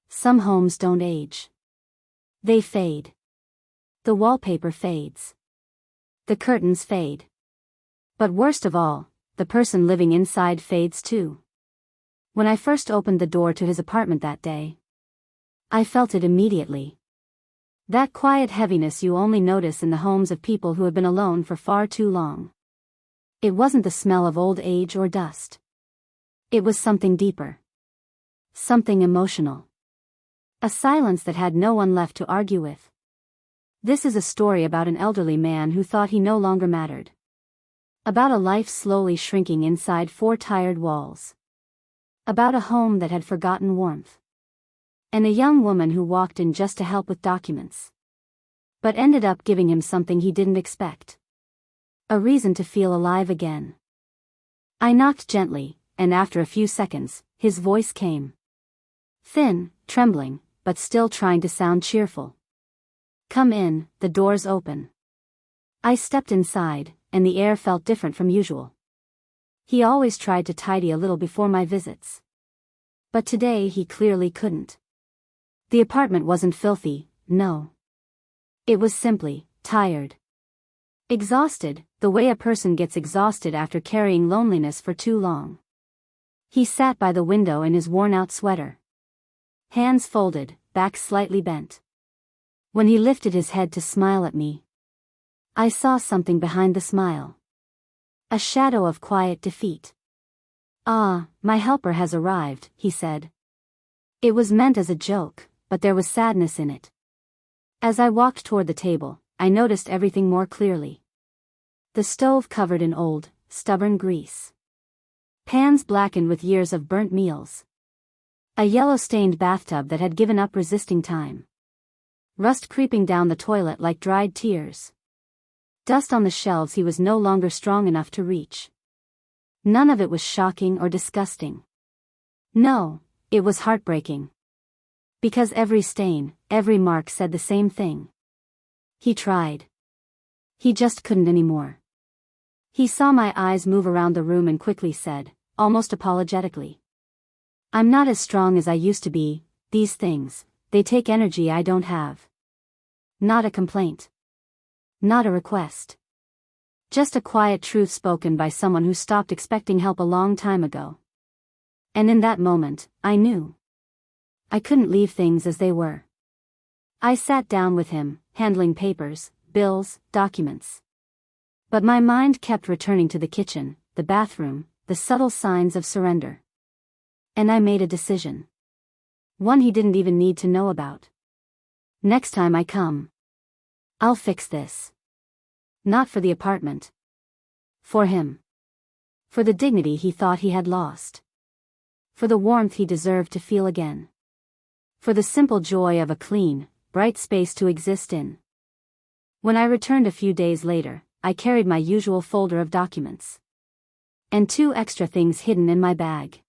Some homes don't age. They fade. The wallpaper fades. The curtains fade. But worst of all, the person living inside fades too. When I first opened the door to his apartment that day, I felt it immediately. That quiet heaviness you only notice in the homes of people who have been alone for far too long. It wasn't the smell of old age or dust. It was something deeper. Something emotional. A silence that had no one left to argue with. This is a story about an elderly man who thought he no longer mattered. About a life slowly shrinking inside four tired walls. About a home that had forgotten warmth. And a young woman who walked in just to help with documents. But ended up giving him something he didn't expect. A reason to feel alive again. I knocked gently, and after a few seconds, his voice came. Thin, trembling, but still trying to sound cheerful. Come in, the door's open. I stepped inside, and the air felt different from usual. He always tried to tidy a little before my visits. But today he clearly couldn't. The apartment wasn't filthy, no. It was simply tired. Exhausted, the way a person gets exhausted after carrying loneliness for too long. He sat by the window in his worn-out sweater. Hands folded, back slightly bent. When he lifted his head to smile at me, I saw something behind the smile. A shadow of quiet defeat. Ah, my helper has arrived, he said. It was meant as a joke, but there was sadness in it. As I walked toward the table, I noticed everything more clearly. The stove covered in old, stubborn grease. Pans blackened with years of burnt meals. A yellow-stained bathtub that had given up resisting time. Rust creeping down the toilet like dried tears. Dust on the shelves he was no longer strong enough to reach. None of it was shocking or disgusting. No, it was heartbreaking. Because every stain, every mark said the same thing. He tried. He just couldn't anymore. He saw my eyes move around the room and quickly said, almost apologetically. I'm not as strong as I used to be, these things, they take energy I don't have. Not a complaint. Not a request. Just a quiet truth spoken by someone who stopped expecting help a long time ago. And in that moment, I knew. I couldn't leave things as they were. I sat down with him, handling papers, bills, documents. But my mind kept returning to the kitchen, the bathroom, the subtle signs of surrender. And I made a decision. One he didn't even need to know about. Next time I come, I'll fix this. Not for the apartment. For him. For the dignity he thought he had lost. For the warmth he deserved to feel again. For the simple joy of a clean, bright space to exist in. When I returned a few days later, I carried my usual folder of documents. And 2 extra things hidden in my bag.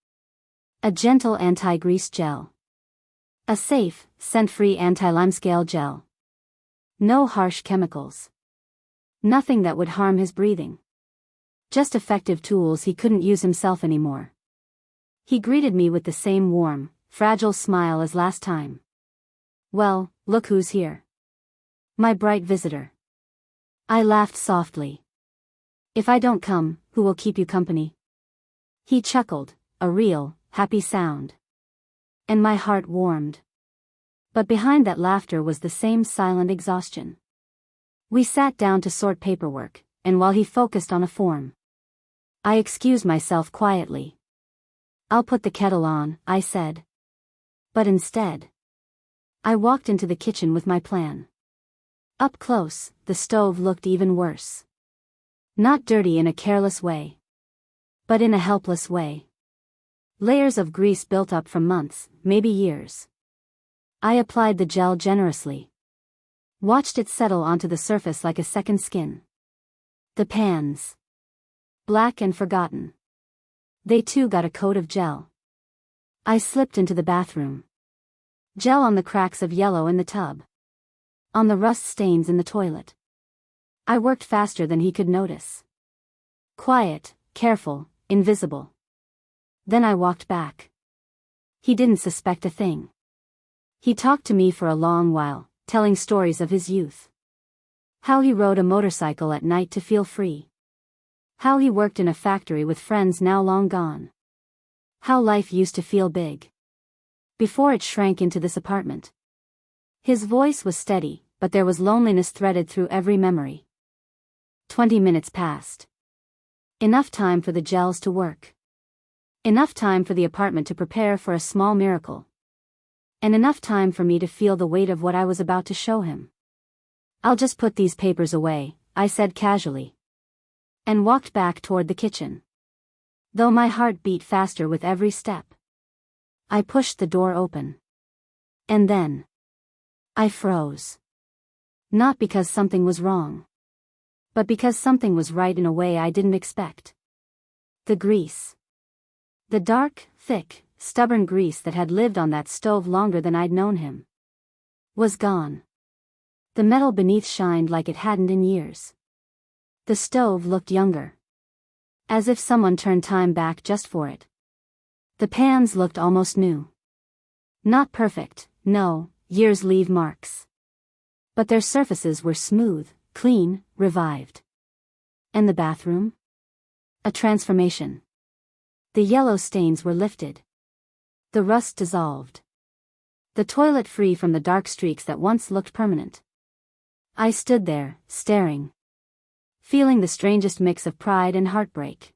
A gentle anti-grease gel. A safe, scent-free anti-limescale gel. No harsh chemicals. Nothing that would harm his breathing. Just effective tools he couldn't use himself anymore. He greeted me with the same warm, fragile smile as last time. Well, look who's here. My bright visitor. I laughed softly. If I don't come, who will keep you company? He chuckled, a real, happy sound. And my heart warmed. But behind that laughter was the same silent exhaustion. We sat down to sort paperwork, and while he focused on a form, I excused myself quietly. I'll put the kettle on, I said. But instead, I walked into the kitchen with my plan. Up close, the stove looked even worse. Not dirty in a careless way, but in a helpless way. Layers of grease built up from months, maybe years. I applied the gel generously. Watched it settle onto the surface like a second skin. The pans. Black and forgotten. They too got a coat of gel. I slipped into the bathroom. Gel on the cracks of yellow in the tub. On the rust stains in the toilet. I worked faster than he could notice. Quiet, careful, invisible. Then I walked back. He didn't suspect a thing. He talked to me for a long while, telling stories of his youth. How he rode a motorcycle at night to feel free. How he worked in a factory with friends now long gone. How life used to feel big before it shrank into this apartment. His voice was steady, but there was loneliness threaded through every memory. 20 minutes passed. Enough time for the gels to work. Enough time for the apartment to prepare for a small miracle. And enough time for me to feel the weight of what I was about to show him. "I'll just put these papers away," I said casually. And walked back toward the kitchen. Though my heart beat faster with every step. I pushed the door open. And then I froze. Not because something was wrong, but because something was right in a way I didn't expect. The grease. The dark, thick, stubborn grease that had lived on that stove longer than I'd known him was gone. The metal beneath shined like it hadn't in years. The stove looked younger. As if someone turned time back just for it. The pans looked almost new. Not perfect, no, years leave marks. But their surfaces were smooth, clean, revived. And the bathroom? A transformation. The yellow stains were lifted. The rust dissolved. The toilet free from the dark streaks that once looked permanent. I stood there, staring. Feeling the strangest mix of pride and heartbreak.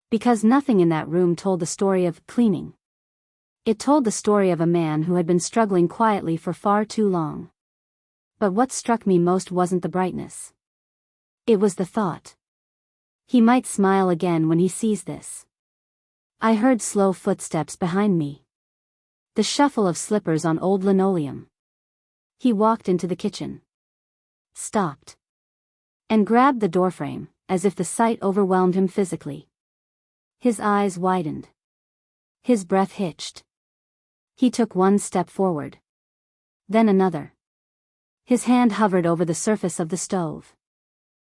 Because nothing in that room told the story of cleaning. It told the story of a man who had been struggling quietly for far too long. But what struck me most wasn't the brightness. It was the thought. He might smile again when he sees this. I heard slow footsteps behind me. The shuffle of slippers on old linoleum. He walked into the kitchen. Stopped. And grabbed the doorframe, as if the sight overwhelmed him physically. His eyes widened. His breath hitched. He took one step forward. Then another. His hand hovered over the surface of the stove.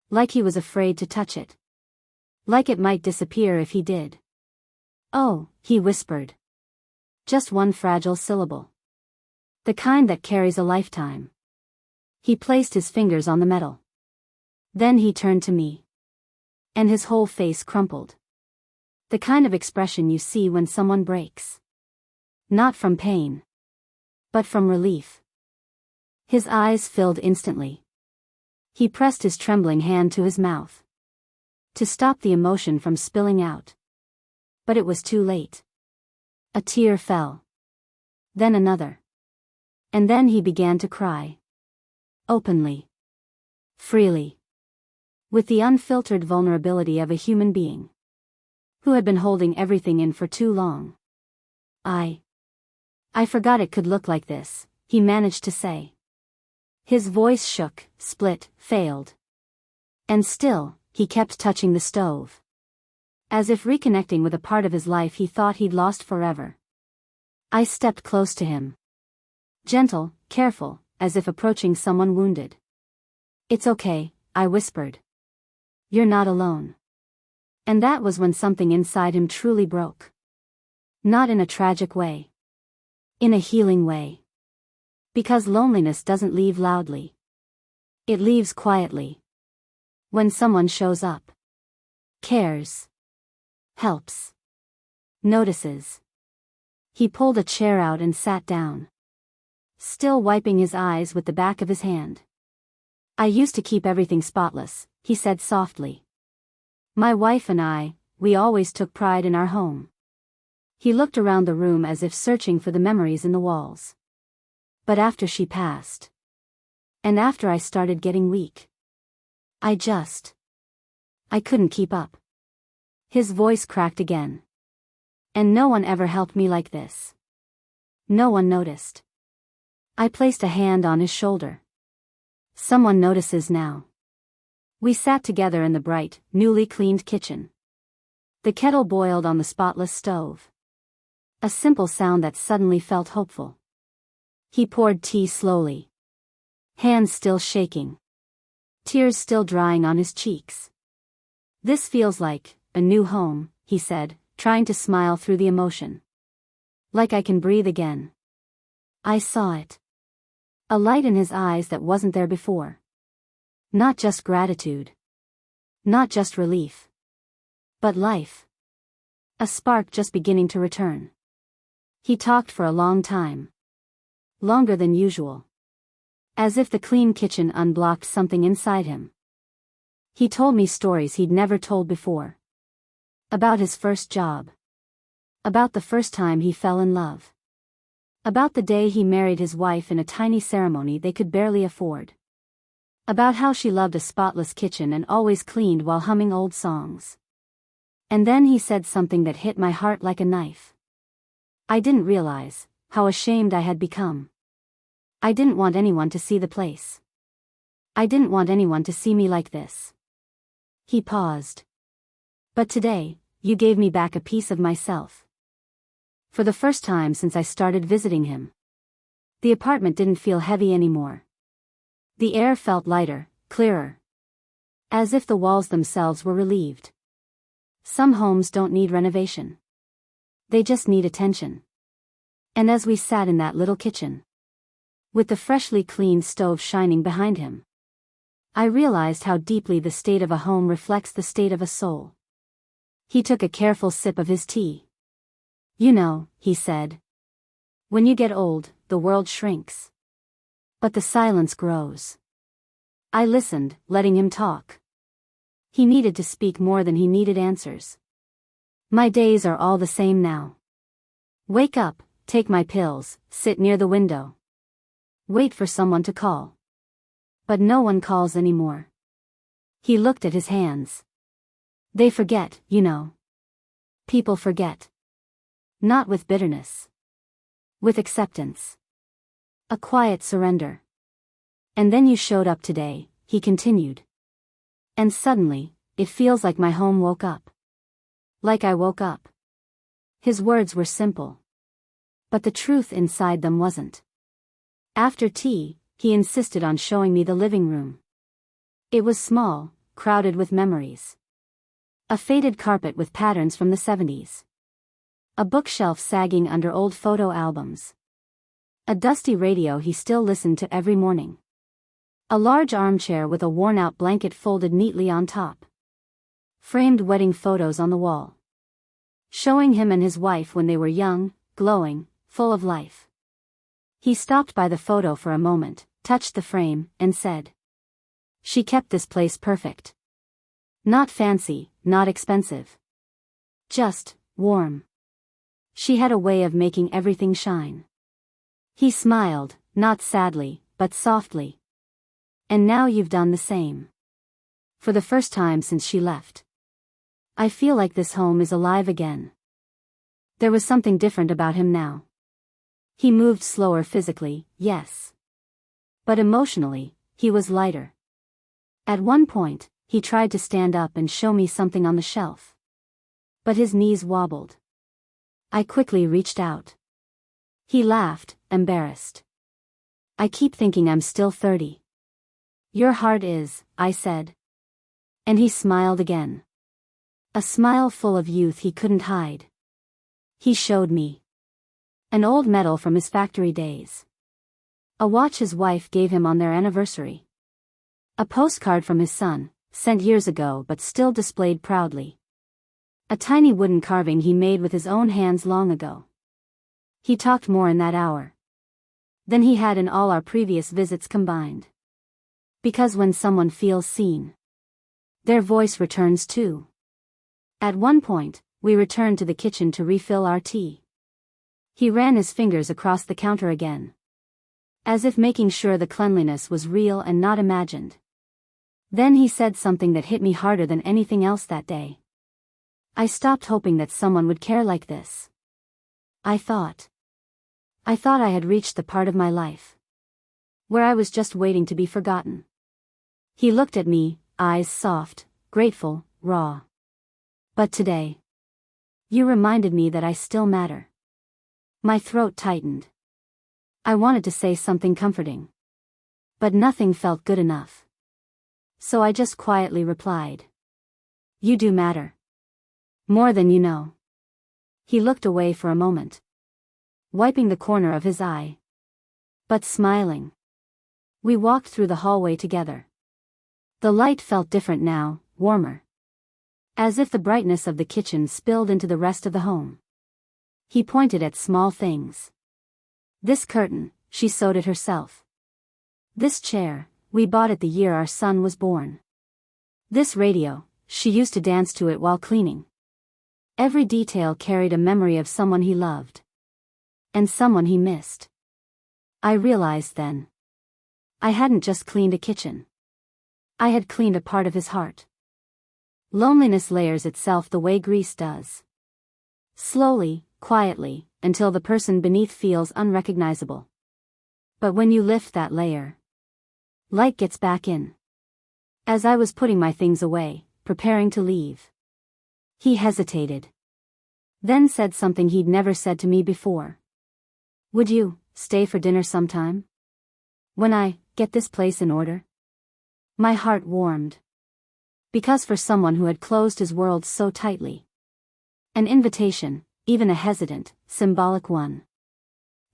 Like he was afraid to touch it. Like it might disappear if he did. "Oh," he whispered. Just one fragile syllable. The kind that carries a lifetime. He placed his fingers on the metal. Then he turned to me. And his whole face crumpled. The kind of expression you see when someone breaks. Not from pain. But from relief. His eyes filled instantly. He pressed his trembling hand to his mouth. To stop the emotion from spilling out. But it was too late. A tear fell. Then another. And then he began to cry. Openly. Freely. With the unfiltered vulnerability of a human being. Who had been holding everything in for too long. I forgot it could look like this, he managed to say. His voice shook, split, failed. And still, he kept touching the stove. As if reconnecting with a part of his life he thought he'd lost forever. I stepped close to him. Gentle, careful, as if approaching someone wounded. "It's okay," I whispered. "You're not alone." And that was when something inside him truly broke. Not in a tragic way. In a healing way. Because loneliness doesn't leave loudly. It leaves quietly. When someone shows up. Cares. Helps. Notices. He pulled a chair out and sat down. Still wiping his eyes with the back of his hand. "I used to keep everything spotless," he said softly. "My wife and I, we always took pride in our home." He looked around the room as if searching for the memories in the walls. But after she passed. And after I started getting weak. I couldn't keep up. His voice cracked again. And no one ever helped me like this. No one noticed. I placed a hand on his shoulder. Someone notices now. We sat together in the bright, newly cleaned kitchen. The kettle boiled on the spotless stove. A simple sound that suddenly felt hopeful. He poured tea slowly. Hands still shaking. Tears still drying on his cheeks. "This feels like a new home," he said, trying to smile through the emotion. "Like I can breathe again." I saw it. A light in his eyes that wasn't there before. Not just gratitude. Not just relief. But life. A spark just beginning to return. He talked for a long time. Longer than usual. As if the clean kitchen unblocked something inside him. He told me stories he'd never told before. About his first job. About the first time he fell in love. About the day he married his wife in a tiny ceremony they could barely afford. About how she loved a spotless kitchen and always cleaned while humming old songs. And then he said something that hit my heart like a knife. I didn't realize how ashamed I had become. I didn't want anyone to see the place. I didn't want anyone to see me like this. He paused. But today, you gave me back a piece of myself. For the first time since I started visiting him. The apartment didn't feel heavy anymore. The air felt lighter, clearer. As if the walls themselves were relieved. Some homes don't need renovation. They just need attention. And as we sat in that little kitchen, with the freshly cleaned stove shining behind him, I realized how deeply the state of a home reflects the state of a soul. He took a careful sip of his tea. You know, he said. When you get old, the world shrinks. But the silence grows. I listened, letting him talk. He needed to speak more than he needed answers. My days are all the same now. Wake up, take my pills, sit near the window. Wait for someone to call. But no one calls anymore. He looked at his hands. They forget, you know. People forget. Not with bitterness. With acceptance. A quiet surrender. And then you showed up today, he continued. And suddenly, it feels like my home woke up. Like I woke up. His words were simple. But the truth inside them wasn't. After tea, he insisted on showing me the living room. It was small, crowded with memories. A faded carpet with patterns from the 70s. A bookshelf sagging under old photo albums. A dusty radio he still listened to every morning. A large armchair with a worn-out blanket folded neatly on top. Framed wedding photos on the wall. Showing him and his wife when they were young, glowing, full of life. He stopped by the photo for a moment, touched the frame, and said, "She kept this place perfect. Not fancy, not expensive. Just warm. She had a way of making everything shine." He smiled, not sadly, but softly. "And now you've done the same. For the first time since she left. I feel like this home is alive again." There was something different about him now. He moved slower physically, yes. But emotionally, he was lighter. At one point, he tried to stand up and show me something on the shelf. But his knees wobbled. I quickly reached out. He laughed, embarrassed. "I keep thinking I'm still 30. Your heart is," I said. And he smiled again. A smile full of youth he couldn't hide. He showed me an old medal from his factory days. A watch his wife gave him on their anniversary. A postcard from his son, sent years ago but still displayed proudly. A tiny wooden carving he made with his own hands long ago. He talked more in that hour than he had in all our previous visits combined. Because when someone feels seen, their voice returns too. At one point, we returned to the kitchen to refill our tea. He ran his fingers across the counter again. As if making sure the cleanliness was real and not imagined. Then he said something that hit me harder than anything else that day. I stopped hoping that someone would care like this. I thought I had reached the part of my life where I was just waiting to be forgotten. He looked at me, eyes soft, grateful, raw. But today, you reminded me that I still matter. My throat tightened. I wanted to say something comforting. But nothing felt good enough. So I just quietly replied. You do matter. More than you know. He looked away for a moment. Wiping the corner of his eye. but smiling. We walked through the hallway together. The light felt different now, warmer. As if the brightness of the kitchen spilled into the rest of the home. He pointed at small things. This curtain, she sewed it herself. This chair, we bought it the year our son was born. This radio, she used to dance to it while cleaning. Every detail carried a memory of someone he loved. And someone he missed. I realized then. I hadn't just cleaned a kitchen. I had cleaned a part of his heart. Loneliness layers itself the way grease does. Slowly, quietly, until the person beneath feels unrecognizable. But when you lift that layer, light gets back in. As I was putting my things away, preparing to leave, he hesitated. Then said something he'd never said to me before. Would you stay for dinner sometime? When I get this place in order? My heart warmed. Because for someone who had closed his world so tightly, an invitation, even a hesitant, symbolic one,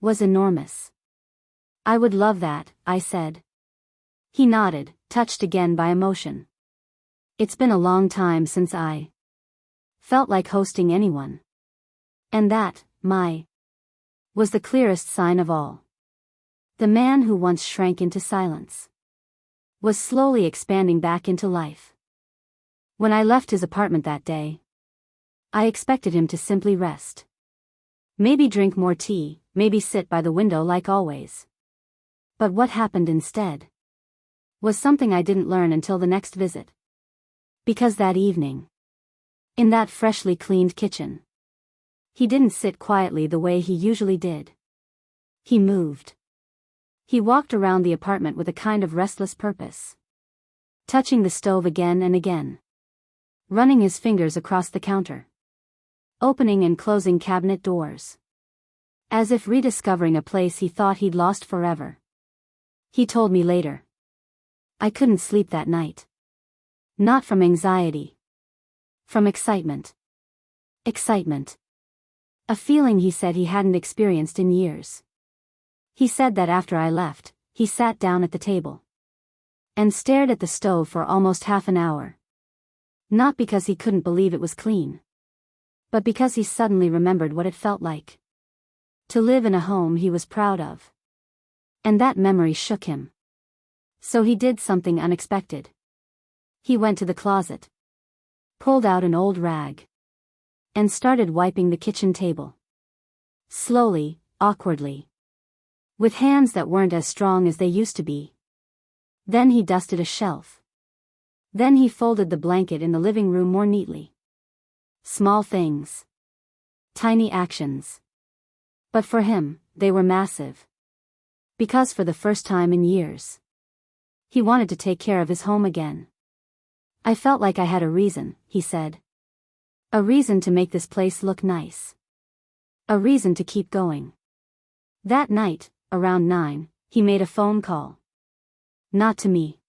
was enormous. I would love that, I said. He nodded, touched again by emotion. It's been a long time since I felt like hosting anyone. And that, was the clearest sign of all. The man who once shrank into silence was slowly expanding back into life. When I left his apartment that day, I expected him to simply rest. Maybe drink more tea, maybe sit by the window like always. But what happened instead was something I didn't learn until the next visit. Because that evening, in that freshly cleaned kitchen, he didn't sit quietly the way he usually did. He moved. He walked around the apartment with a kind of restless purpose. Touching the stove again and again. Running his fingers across the counter. Opening and closing cabinet doors. As if rediscovering a place he thought he'd lost forever. He told me later. I couldn't sleep that night. Not from anxiety. From excitement. Excitement. A feeling he said he hadn't experienced in years. He said that after I left, he sat down at the table and stared at the stove for almost half an hour. Not because he couldn't believe it was clean, but because he suddenly remembered what it felt like to live in a home he was proud of. And that memory shook him. So he did something unexpected. He went to the closet, pulled out an old rag, and started wiping the kitchen table. Slowly, awkwardly. With hands that weren't as strong as they used to be. Then he dusted a shelf. Then he folded the blanket in the living room more neatly. Small things. Tiny actions. But for him, they were massive. Because for the first time in years, he wanted to take care of his home again. I felt like I had a reason, he said. A reason to make this place look nice. A reason to keep going. That night, around 9, he made a phone call. Not to me.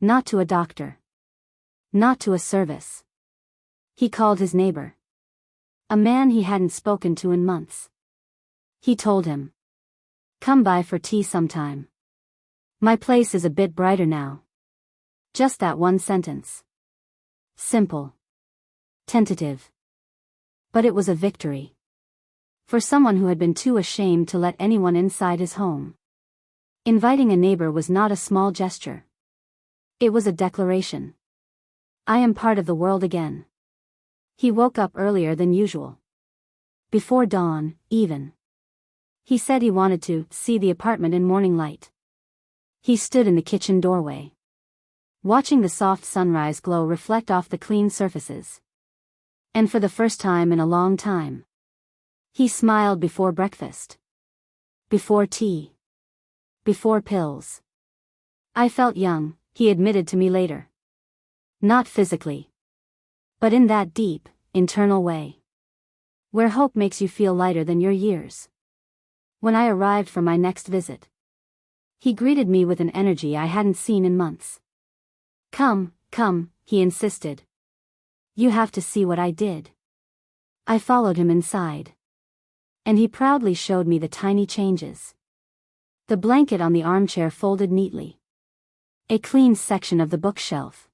Not to a doctor. Not to a service. He called his neighbor. A man he hadn't spoken to in months. He told him. Come by for tea sometime. My place is a bit brighter now. Just that one sentence. Simple. Tentative. But it was a victory. For someone who had been too ashamed to let anyone inside his home. Inviting a neighbor was not a small gesture. It was a declaration. I am part of the world again. He woke up earlier than usual. Before dawn, even. He said he wanted to see the apartment in morning light. He stood in the kitchen doorway, watching the soft sunrise glow reflect off the clean surfaces. And for the first time in a long time, he smiled before breakfast. Before tea. Before pills. I felt young, he admitted to me later. Not physically. But in that deep, internal way. Where hope makes you feel lighter than your years. When I arrived for my next visit, he greeted me with an energy I hadn't seen in months. Come, he insisted. You have to see what I did. I followed him inside. And he proudly showed me the tiny changes. The blanket on the armchair folded neatly. A clean section of the bookshelf.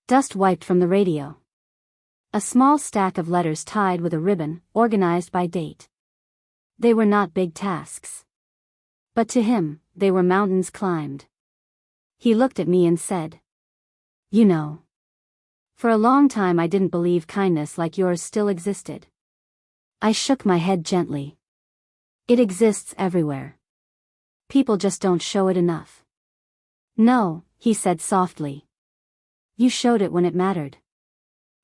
Dust wiped from the radio. A small stack of letters tied with a ribbon, organized by date. They were not big tasks. But to him, they were mountains climbed. He looked at me and said, "You know, for a long time I didn't believe kindness like yours still existed." I shook my head gently. "It exists everywhere. People just don't show it enough." "No," he said softly. "You showed it when it mattered."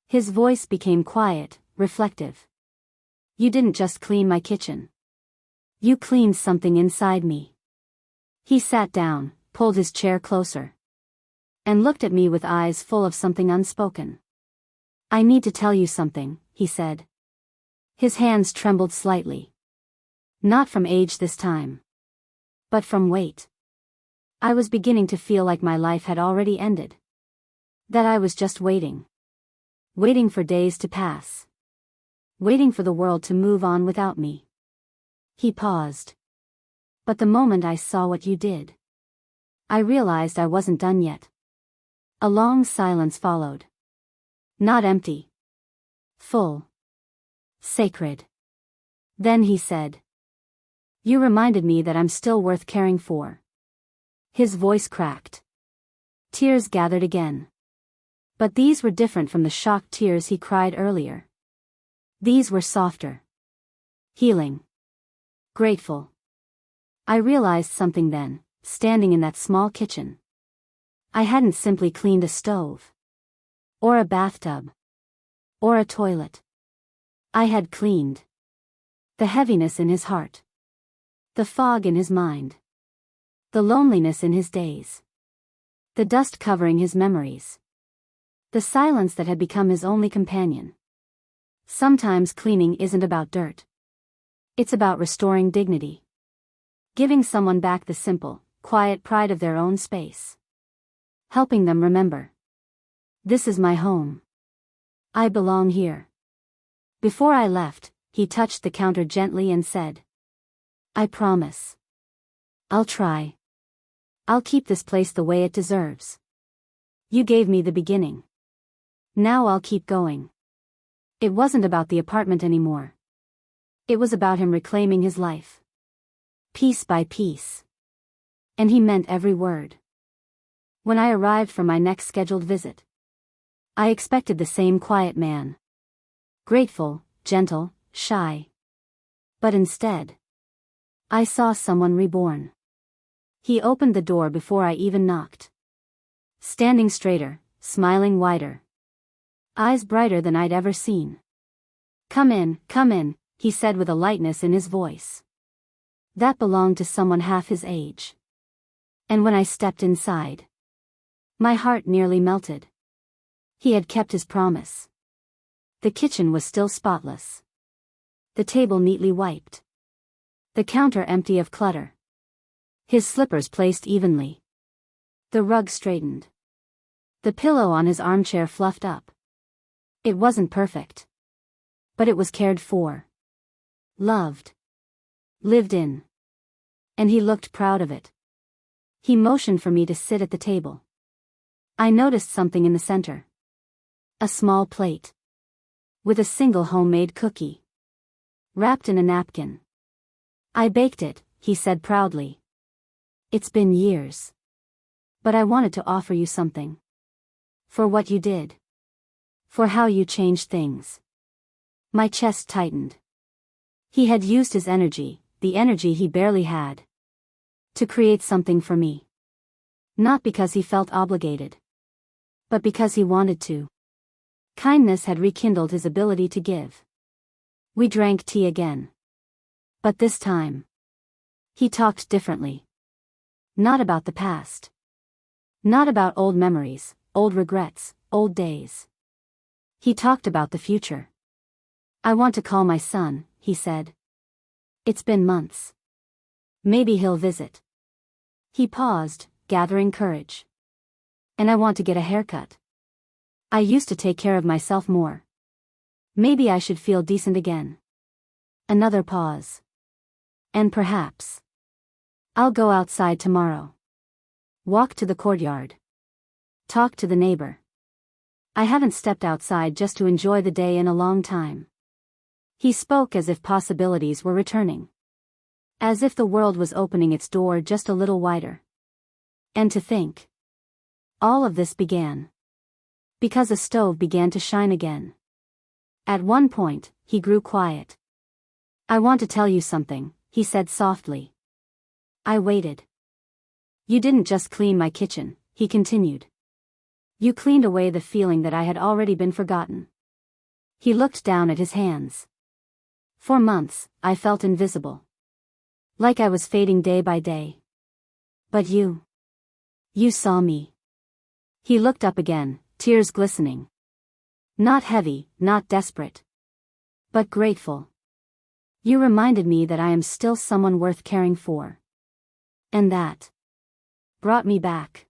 His voice became quiet, reflective. "You didn't just clean my kitchen. You cleaned something inside me." He sat down, pulled his chair closer, and looked at me with eyes full of something unspoken. "I need to tell you something," he said. His hands trembled slightly. Not from age this time, but from weight. I was beginning to feel like my life had already ended. That I was just waiting. Waiting for days to pass. Waiting for the world to move on without me. He paused. "But the moment I saw what you did, I realized I wasn't done yet." A long silence followed. Not empty. Full. Sacred. Then he said, "You reminded me that I'm still worth caring for." His voice cracked. Tears gathered again. But these were different from the shocked tears he cried earlier. These were softer. Healing. Grateful. I realized something then, standing in that small kitchen. I hadn't simply cleaned a stove. Or a bathtub. Or a toilet. I had cleaned the heaviness in his heart. The fog in his mind. The loneliness in his days. The dust covering his memories. The silence that had become his only companion. Sometimes cleaning isn't about dirt. It's about restoring dignity. Giving someone back the simple, quiet pride of their own space. Helping them remember. This is my home. I belong here. Before I left, he touched the counter gently and said, "I promise. I'll try. I'll keep this place the way it deserves. You gave me the beginning. Now I'll keep going." It wasn't about the apartment anymore. It was about him reclaiming his life. Piece by piece. And he meant every word. When I arrived for my next scheduled visit, I expected the same quiet man. Grateful, gentle, shy. But instead, I saw someone reborn. He opened the door before I even knocked. Standing straighter, smiling wider. Eyes brighter than I'd ever seen. Come in," he said with a lightness in his voice that belonged to someone half his age. And when I stepped inside, my heart nearly melted. He had kept his promise. The kitchen was still spotless. The table neatly wiped. The counter empty of clutter. His slippers placed evenly. The rug straightened. The pillow on his armchair fluffed up. It wasn't perfect. But it was cared for. Loved. Lived in. And he looked proud of it. He motioned for me to sit at the table. I noticed something in the center. A small plate. With a single homemade cookie. Wrapped in a napkin. "I baked it," he said proudly. "It's been years. But I wanted to offer you something. For what you did. For how you changed things." My chest tightened. He had used his energy, the energy he barely had, to create something for me. Not because he felt obligated, but because he wanted to. Kindness had rekindled his ability to give. We drank tea again. But this time, he talked differently. Not about the past. Not about old memories, old regrets, old days. He talked about the future. "I want to call my son," he said. "It's been months. Maybe he'll visit." He paused, gathering courage. "And I want to get a haircut. I used to take care of myself more. Maybe I should feel decent again." Another pause. "And perhaps I'll go outside tomorrow. Walk to the courtyard. Talk to the neighbor. I haven't stepped outside just to enjoy the day in a long time. He spoke as if possibilities were returning. As if the world was opening its door just a little wider. And to think. All of this began. Because a stove began to shine again. At one point, he grew quiet. I want to tell you something, he said softly. I waited. You didn't just clean my kitchen, he continued. You cleaned away the feeling that I had already been forgotten. He looked down at his hands. For months, I felt invisible. Like I was fading day by day. But you saw me. He looked up again, tears glistening. Not heavy, not desperate. But grateful. You reminded me that I am still someone worth caring for. And that brought me back.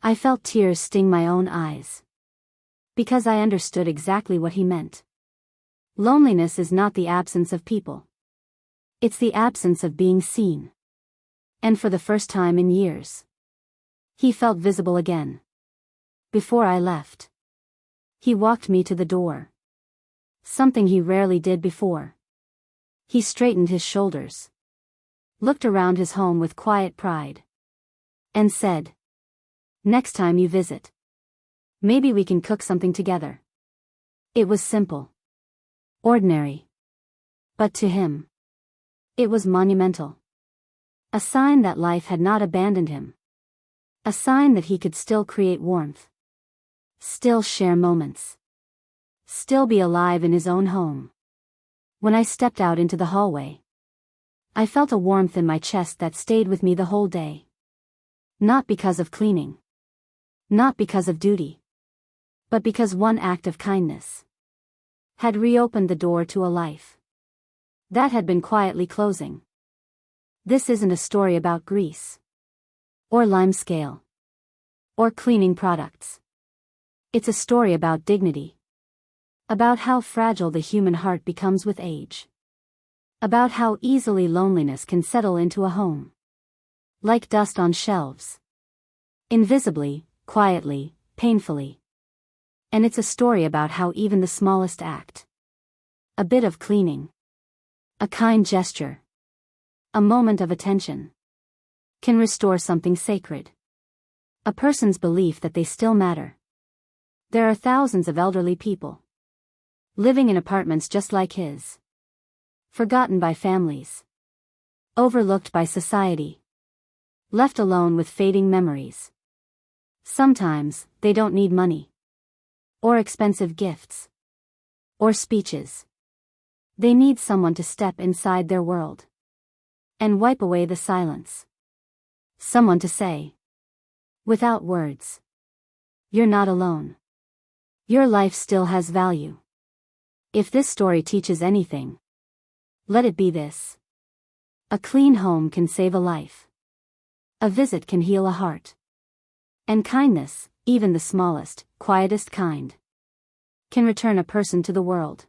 I felt tears sting my own eyes. Because I understood exactly what he meant. Loneliness is not the absence of people. It's the absence of being seen. And for the first time in years, he felt visible again. Before I left, he walked me to the door. Something he rarely did before. He straightened his shoulders, looked around his home with quiet pride, and said, "Next time you visit, maybe we can cook something together." It was simple. Ordinary. But to him, it was monumental. A sign that life had not abandoned him. A sign that he could still create warmth. Still share moments. Still be alive in his own home. When I stepped out into the hallway, I felt a warmth in my chest that stayed with me the whole day. Not because of cleaning. Not because of duty. But because one act of kindness had reopened the door to a life that had been quietly closing. This isn't a story about grease. Or limescale. Or cleaning products. It's a story about dignity. About how fragile the human heart becomes with age. About how easily loneliness can settle into a home. Like dust on shelves. Invisibly, quietly, painfully. And it's a story about how even the smallest act, a bit of cleaning, a kind gesture, a moment of attention, can restore something sacred. A person's belief that they still matter. There are thousands of elderly people living in apartments just like his. Forgotten by families. Overlooked by society. Left alone with fading memories. Sometimes, they don't need money. Or expensive gifts. Or speeches. They need someone to step inside their world. And wipe away the silence. Someone to say. Without words. You're not alone. Your life still has value. If this story teaches anything, let it be this. A clean home can save a life. A visit can heal a heart. And kindness, even the smallest, quietest kind, can return a person to the world.